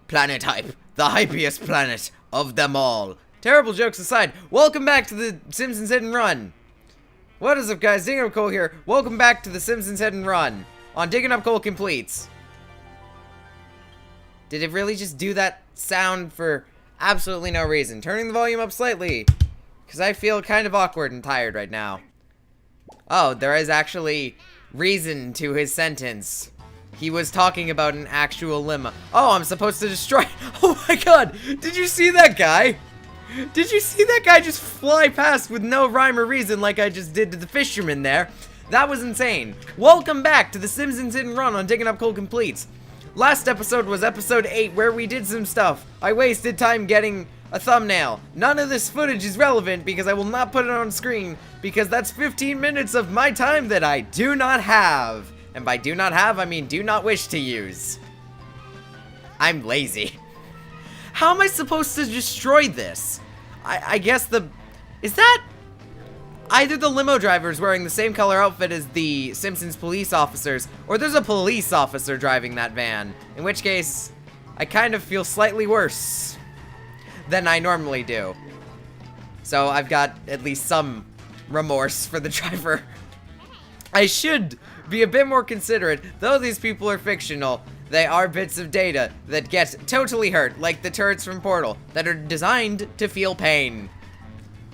Planet Hype, the hypiest planet of them all. Terrible jokes aside, welcome back to the Simpsons Hit and Run. What is up, guys? Digging Up Coal here. Welcome back to the Simpsons Hit and Run on Digging Up Coal Completes. Did it really just do that sound for absolutely no reason? Turning the volume up slightly, because I feel kind of awkward and tired right now. Oh, there is actually reason to his sentence. He was talking about an actual limo. Oh, I'm supposed to destroy. Oh my god! Did you see that guy? Did you see that guy just fly past with no rhyme or reason like I just did to the fisherman there? That was insane. Welcome back to the Simpsons Hit and Run on Digging Up Coal Completes. Last episode was episode 8 where we did some stuff. I wasted time getting a thumbnail. None of this footage is relevant because I will not put it on screen because that's 15 minutes of my time that I do not have. And by do not have, I mean do not wish to use. I'm lazy. How am I supposed to destroy this? I guess is that either the limo driver's wearing the same color outfit as the Simpsons police officers, or there's a police officer driving that van, in which case, I kind of feel slightly worse than I normally do. So I've got at least some remorse for the driver. I should be a bit more considerate. Though these people are fictional, they are bits of data that get totally hurt, like the turrets from Portal, that are designed to feel pain.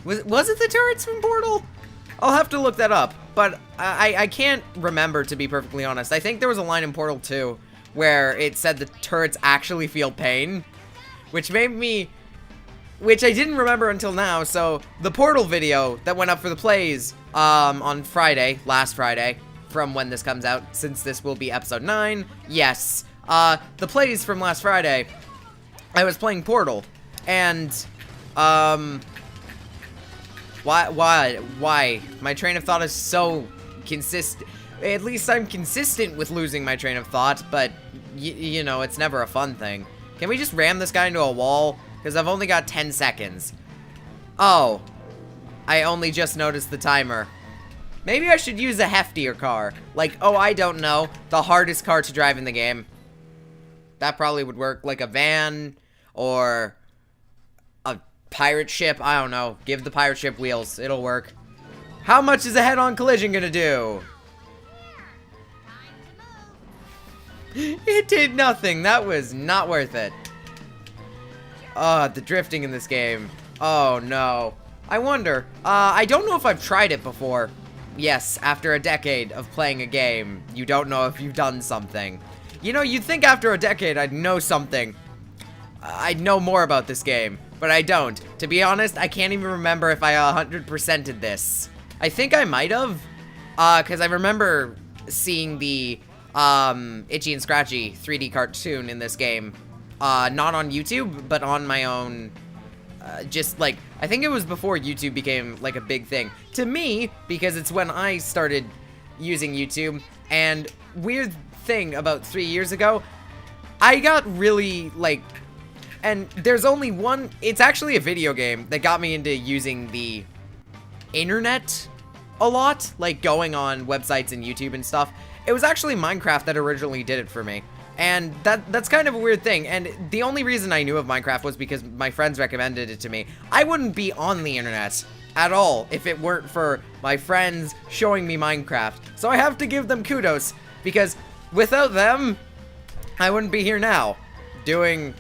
Was it the turrets from Portal? I'll have to look that up, but I can't remember, to be perfectly honest. I think there was a line in Portal 2 where it said the turrets actually feel pain, which made me... which I didn't remember until now. So the Portal video that went up for the plays on Friday, last Friday, from when this comes out, since this will be episode 9, yes, the plays from last Friday, I was playing Portal, and, why? My train of thought is so consistent. At least I'm consistent with losing my train of thought, but, you know, it's never a fun thing. Can we just ram this guy into a wall? Because I've only got 10 seconds. Oh, I only just noticed the timer. Maybe I should use a heftier car. Like, oh, I don't know, the hardest car to drive in the game. That probably would work. Like a van or a pirate ship. I don't know. Give the pirate ship wheels. It'll work. How much is a head-on collision gonna do? It did nothing. That was not worth it. The drifting in this game. Oh, no. I wonder. I don't know if I've tried it before. Yes, after a decade of playing a game, you don't know if you've done something. You know, you'd think after a decade I'd know something. I'd know more about this game, but I don't. To be honest, I can't even remember if I 100%ed this. I think I might have, because I remember seeing the Itchy and Scratchy 3D cartoon in this game. Not on YouTube, but on my own, just like, I think it was before YouTube became like a big thing. To me, because it's when I started using YouTube, and weird thing about 3 years ago, I got really, like, and there's only one, it's actually a video game that got me into using the internet a lot, like going on websites and YouTube and stuff. It was actually Minecraft that originally did it for me. And that's kind of a weird thing, and the only reason I knew of Minecraft was because my friends recommended it to me. I wouldn't be on the internet at all if it weren't for my friends showing me Minecraft. So I have to give them kudos, because without them, I wouldn't be here now, doing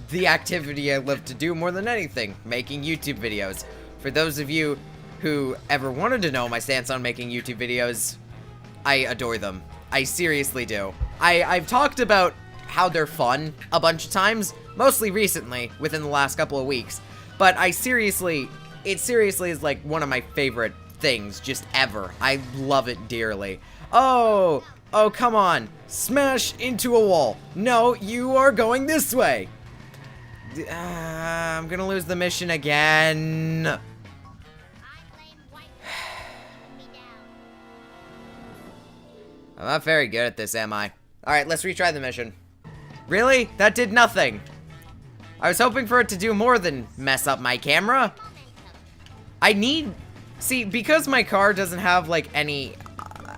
the activity I love to do more than anything, making YouTube videos. For those of you who ever wanted to know my stance on making YouTube videos, I adore them. I seriously do. I've talked about how they're fun a bunch of times, mostly recently, within the last couple of weeks, but it seriously is like one of my favorite things just ever. I love it dearly. Oh, come on. Smash into a wall. No, you are going this way. I'm gonna lose the mission again. I'm not very good at this, am I? Alright, let's retry the mission. Really? That did nothing. I was hoping for it to do more than mess up my camera. See, because my car doesn't have, like, any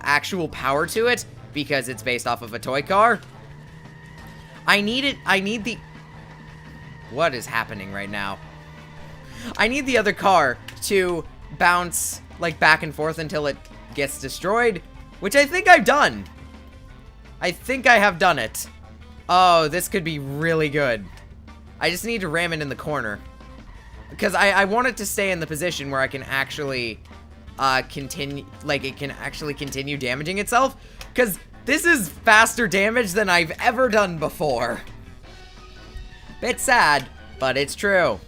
actual power to it, because it's based off of a toy car, I need What is happening right now? I need the other car to bounce, like, back and forth until it gets destroyed, which I think I've done. I think I have done it. Oh, this could be really good. I just need to ram it in the corner. Because I want it to stay in the position where I can actually continue, like, it can actually continue damaging itself. Because this is faster damage than I've ever done before. Bit sad, but it's true.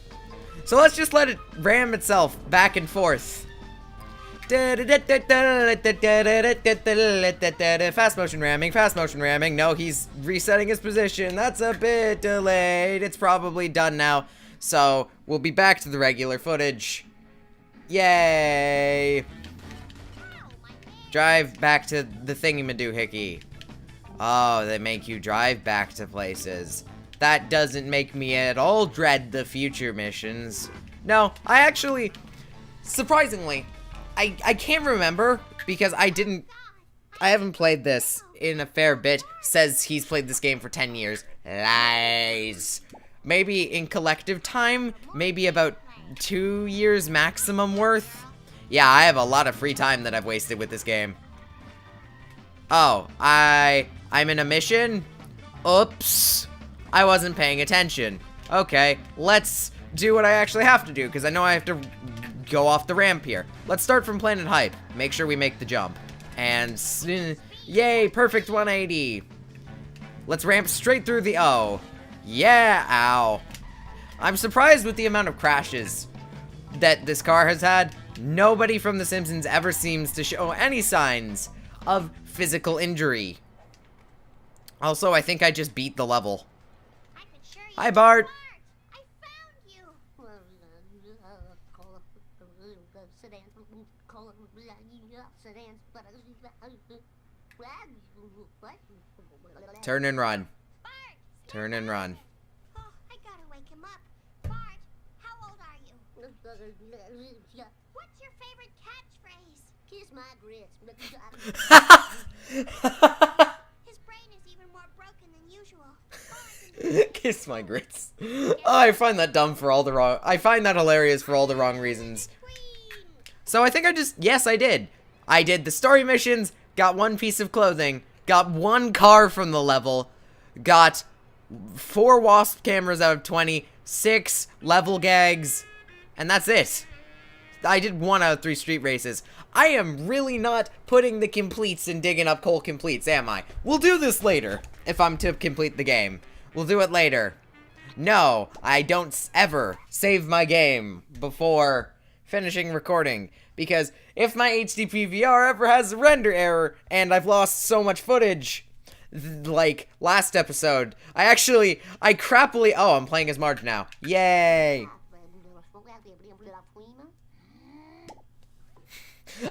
So let's just let it ram itself back and forth. Fast motion ramming, fast motion ramming. No, he's resetting his position. That's a bit delayed. It's probably done now. So we'll be back to the regular footage. Yay! Drive back to the thingamadoohickey. Oh, they make you drive back to places. That doesn't make me at all dread the future missions. No, I actually, surprisingly, I can't remember because I haven't played this in a fair bit. Says he's played this game for 10 years. Lies. Maybe in collective time, maybe about 2 years maximum worth. Yeah, I have a lot of free time that I've wasted with this game. Oh, I'm in a mission? Oops. I wasn't paying attention. Okay, let's do what I actually have to do, because I know I have to go off the ramp here. Let's start from Planet Hype. Make sure we make the jump. And, yay, perfect 180. Let's ramp straight through the O. Yeah, ow. I'm surprised with the amount of crashes that this car has had. Nobody from The Simpsons ever seems to show any signs of physical injury. Also, I think I just beat the level. Hi, Bart. I found you. Turn and run. Turn and run. Oh, I gotta wake him up. Bart, how old are you? What's your favorite catchphrase? Kiss my grits. His brain is even more broken than usual. Kiss my grits. Oh, I find that dumb for all the wrong. I find that hilarious for all the wrong reasons. So I think yes, I did. I did the story missions, got 1 piece of clothing, got 1 car from the level, got 4 wasp cameras out of 20, 6 level gags, and that's it. I did 1 out of 3 street races. I am really not putting the completes and digging up coal completes, am I? We'll do this later, if I'm to complete the game. We'll do it later. No, I don't ever save my game before finishing recording. Because if my HD PVR ever has a render error and I've lost so much footage, like last episode, I crappily, oh, I'm playing as Marge now. Yay!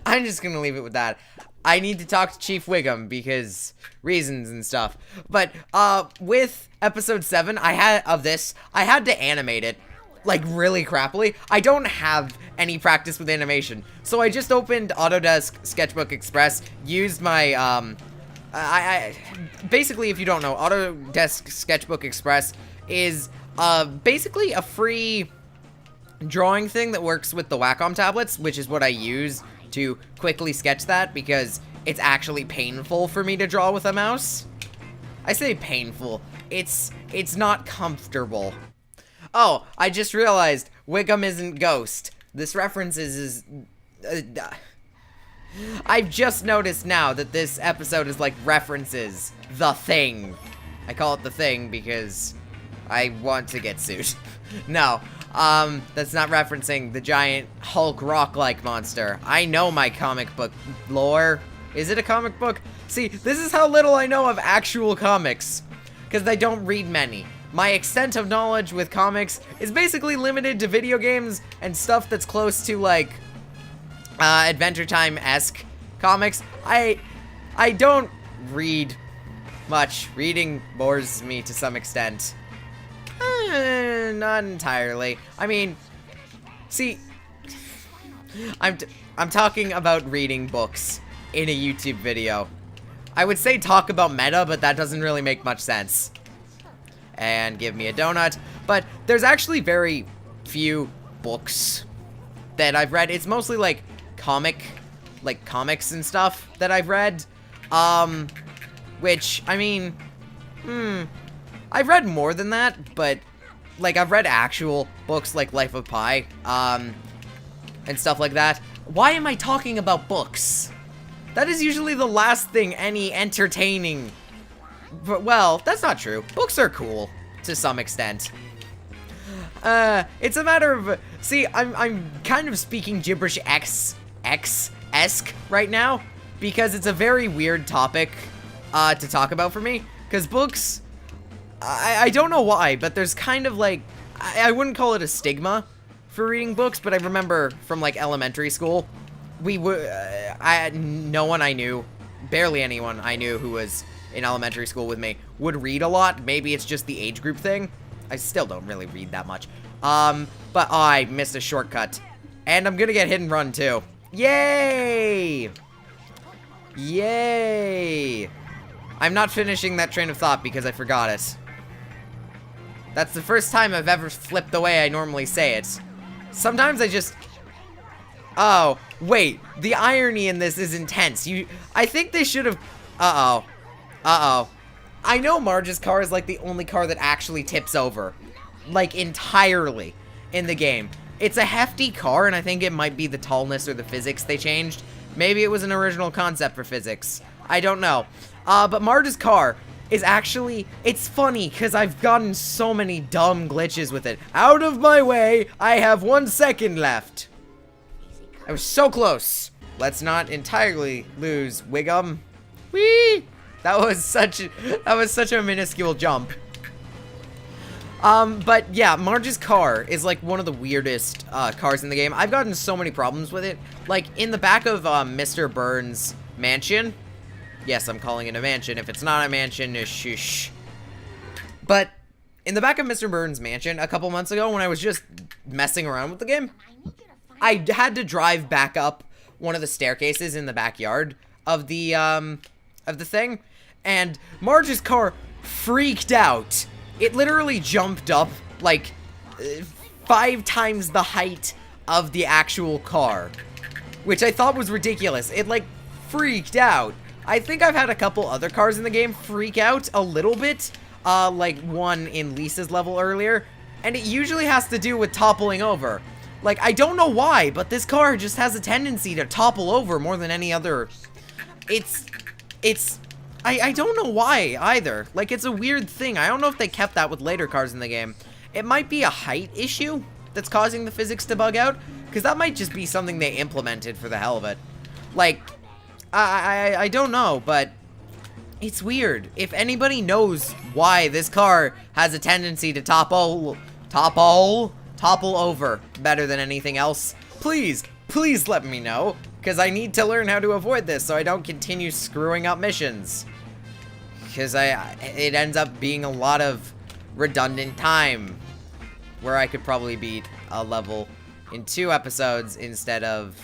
I'm just gonna leave it with that. I need to talk to Chief Wiggum because reasons and stuff. But with episode 7, I had to animate it like really crappily. I don't have any practice with animation, so I just opened Autodesk Sketchbook Express, used my basically, if you don't know, Autodesk Sketchbook Express is basically a free drawing thing that works with the Wacom tablets, which is what I use to quickly sketch that because it's actually painful for me to draw with a mouse. I say painful. It's not comfortable. Oh, I just realized Wiggum isn't Ghost. This reference is I've just noticed now that this episode is like references The Thing. I call it The Thing because I want to get sued. No, that's not referencing the giant Hulk rock-like monster. I know my comic book lore. Is it a comic book? See, this is how little I know of actual comics, because I don't read many. My extent of knowledge with comics is basically limited to video games and stuff that's close to, like, Adventure Time-esque comics. I don't read much. Reading bores me to some extent. Not entirely. I mean, see, I'm talking about reading books in a YouTube video. I would say talk about meta, but that doesn't really make much sense. And give me a donut. But there's actually very few books that I've read. It's mostly like comics and stuff that I've read. Which, I mean, I've read more than that, but like I've read actual books like Life of Pi, and stuff like that. Why am I talking about books? That is usually the last thing any entertaining... But, well, that's not true. Books are cool, to some extent. It's a matter of... See, I'm kind of speaking gibberish X-esque right now, because it's a very weird topic, to talk about for me. Because books... I don't know why, but there's kind of like... I wouldn't call it a stigma for reading books, but I remember from, like, elementary school, we would... no one I knew, barely anyone I knew who was in elementary school with me, would read a lot. Maybe it's just the age group thing. I still don't really read that much. But I missed a shortcut. And I'm gonna get hit and run, too. Yay! Yay! I'm not finishing that train of thought because I forgot it. That's the first time I've ever flipped the way I normally say it. Sometimes I just... Oh, wait. The irony in this is intense. I think they should have... Uh-oh. Uh-oh. I know Marge's car is like the only car that actually tips over. Like, entirely in the game. It's a hefty car, and I think it might be the tallness or the physics they changed. Maybe it was an original concept for physics. I don't know. But Marge's car is actually... It's funny, because I've gotten so many dumb glitches with it. Out of my way! I have 1 second left. I was so close. Let's not entirely lose Wiggum. Whee! That was such a minuscule jump. But yeah, Marge's car is like one of the weirdest cars in the game. I've gotten so many problems with it. Like in the back of Mr. Burns' mansion. Yes, I'm calling it a mansion. If it's not a mansion, shush. But in the back of Mr. Burns' mansion a couple months ago when I was just messing around with the game, I had to drive back up one of the staircases in the backyard of the thing, and Marge's car freaked out. It literally jumped up, like, 5 times the height of the actual car, which I thought was ridiculous. It, like, freaked out. I think I've had a couple other cars in the game freak out a little bit, like one in Lisa's level earlier, and it usually has to do with toppling over. Like, I don't know why, but this car just has a tendency to topple over more than any other. I don't know why, either. Like, it's a weird thing. I don't know if they kept that with later cars in the game. It might be a height issue that's causing the physics to bug out, because that might just be something they implemented for the hell of it. Like, I don't know, but it's weird. If anybody knows why this car has a tendency to topple over better than anything else, please let me know, because I need to learn how to avoid this so I don't continue screwing up missions. Because it ends up being a lot of redundant time, where I could probably beat a level in 2 episodes instead of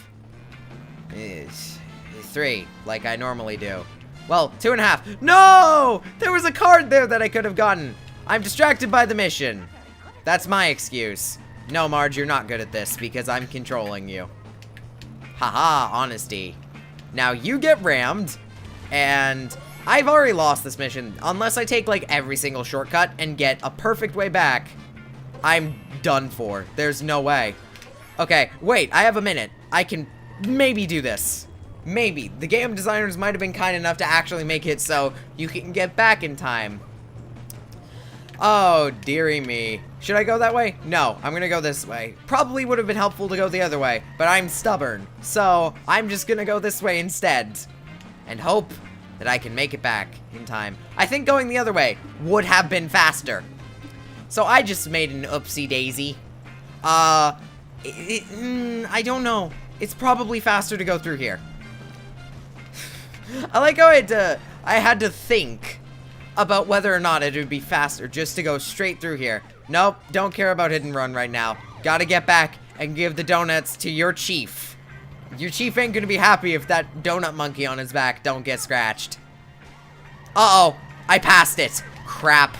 3, like I normally do. Well, 2.5. No! There was a card there that I could have gotten. I'm distracted by the mission. That's my excuse. No, Marge, you're not good at this because I'm controlling you. Haha, honesty. Now you get rammed, and I've already lost this mission. Unless I take, like, every single shortcut and get a perfect way back, I'm done for. There's no way. Okay, wait, I have a minute. I can maybe do this. Maybe. The game designers might have been kind enough to actually make it so you can get back in time. Oh, dearie me. Should I go that way? No, I'm gonna go this way. Probably would have been helpful to go the other way, but I'm stubborn. So, I'm just gonna go this way instead. And hope that I can make it back in time. I think going the other way would have been faster. So, I just made an oopsie daisy. I don't know. It's probably faster to go through here. I like how I had to think about whether or not it would be faster just to go straight through here. Nope, don't care about hit and run right now. Gotta get back and give the donuts to your chief. Your chief ain't gonna be happy if that donut monkey on his back don't get scratched. Uh-oh, I passed it. Crap.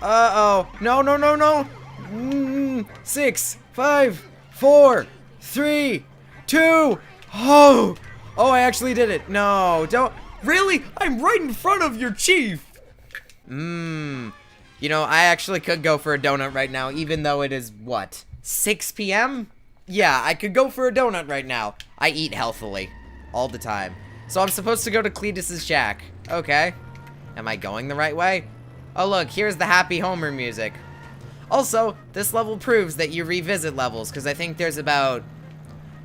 Uh-oh. No, no, no, no. 6, 5, 4, 3, 2. Oh. Oh, I actually did it. No, don't. Really? I'm right in front of your chief. You know, I actually could go for a donut right now, even though it is, what, 6 p.m.? Yeah, I could go for a donut right now. I eat healthily all the time. So I'm supposed to go to Cletus's shack. Okay. Am I going the right way? Oh, look, here's the Happy Homer music. Also, this level proves that you revisit levels, because I think there's about...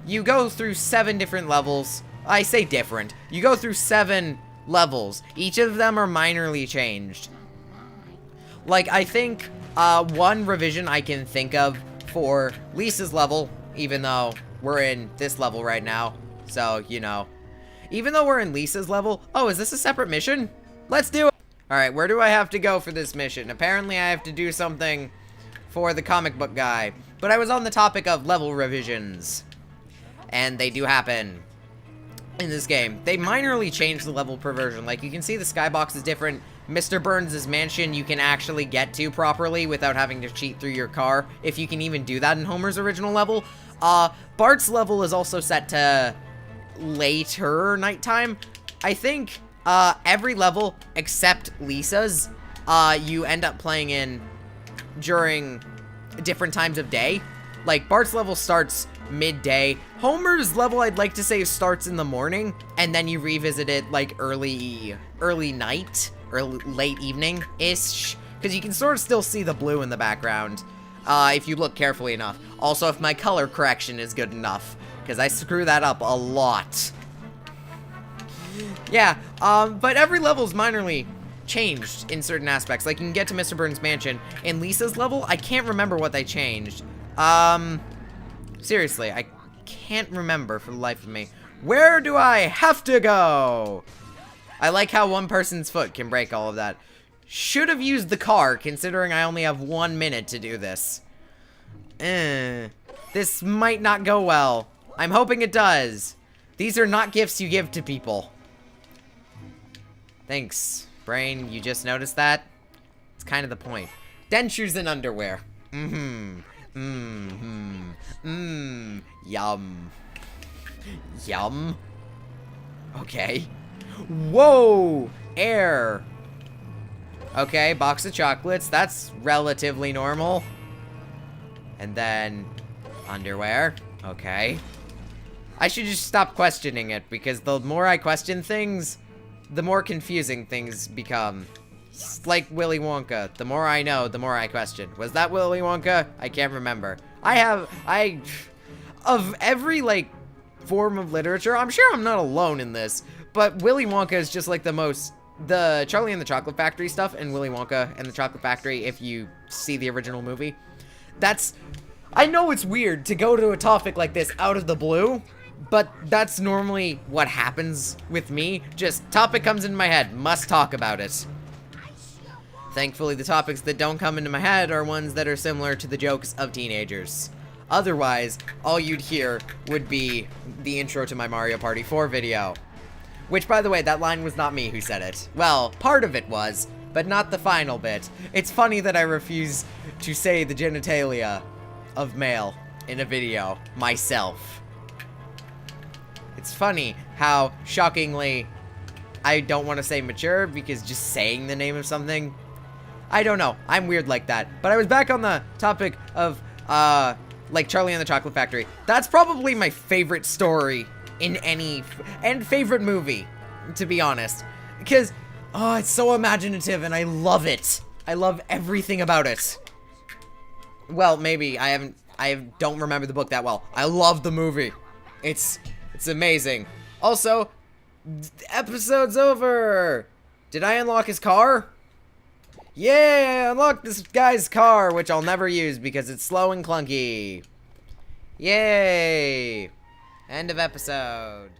You go through 7 different levels. I say different. You go through 7 levels. Each of them are minorly changed. Like, I think, one revision I can think of for Lisa's level, even though we're in this level right now. So, you know. Even though we're in Lisa's level... Oh, is this a separate mission? Let's do it! Alright, where do I have to go for this mission? Apparently, I have to do something for the comic book guy. But I was on the topic of level revisions. And they do happen in this game. They minorly changed the level per version. Like, you can see the skybox is different. Mr. Burns' mansion you can actually get to properly without having to cheat through your car, if you can even do that in Homer's original level. Bart's level is also set to later nighttime. I think every level except Lisa's, you end up playing in during different times of day. Like, Bart's level starts midday. Homer's level, I'd like to say, starts in the morning, and then you revisit it, like, early night, or late evening-ish, because you can sort of still see the blue in the background, if you look carefully enough. Also, if my color correction is good enough, because I screw that up a lot. Yeah, but every level's minorly changed in certain aspects. Like, you can get to Mr. Burns' mansion. In Lisa's level, I can't remember what they changed. Seriously, I can't remember for the life of me. Where do I have to go? I like how one person's foot can break all of that. Should have used the car, considering I only have 1 minute to do this. This might not go well. I'm hoping it does. These are not gifts you give to people. Thanks, brain. You just noticed that? It's kind of the point. Dentures and underwear. Yum. Yum. Okay. Whoa! Air. Okay, box of chocolates. That's relatively normal. And then underwear. Okay. I should just stop questioning it, because the more I question things, the more confusing things become. It's like Willy Wonka. The more I know, the more I question. Was that Willy Wonka? I can't remember. Of every, like, form of literature, I'm sure I'm not alone in this, but Willy Wonka is just, like, the Charlie and the Chocolate Factory stuff, and Willy Wonka and the Chocolate Factory, if you see the original movie. I know it's weird to go to a topic like this out of the blue, but that's normally what happens with me. Just, topic comes into my head, must talk about it. Thankfully, the topics that don't come into my head are ones that are similar to the jokes of teenagers. Otherwise, all you'd hear would be the intro to my Mario Party 4 video. Which, by the way, that line was not me who said it. Well, part of it was, but not the final bit. It's funny that I refuse to say the genitalia of male in a video myself. It's funny how, shockingly, I don't want to say mature, because just saying the name of something, I don't know. I'm weird like that. But I was back on the topic of, like, Charlie and the Chocolate Factory. That's probably my favorite story in and favorite movie, to be honest. Because, oh, it's so imaginative, and I love it. I love everything about it. Well, maybe I don't remember the book that well. I love the movie. It's amazing. Also, episode's over. Did I unlock his car? Yeah, I unlocked this guy's car, which I'll never use because it's slow and clunky. Yay! End of episode.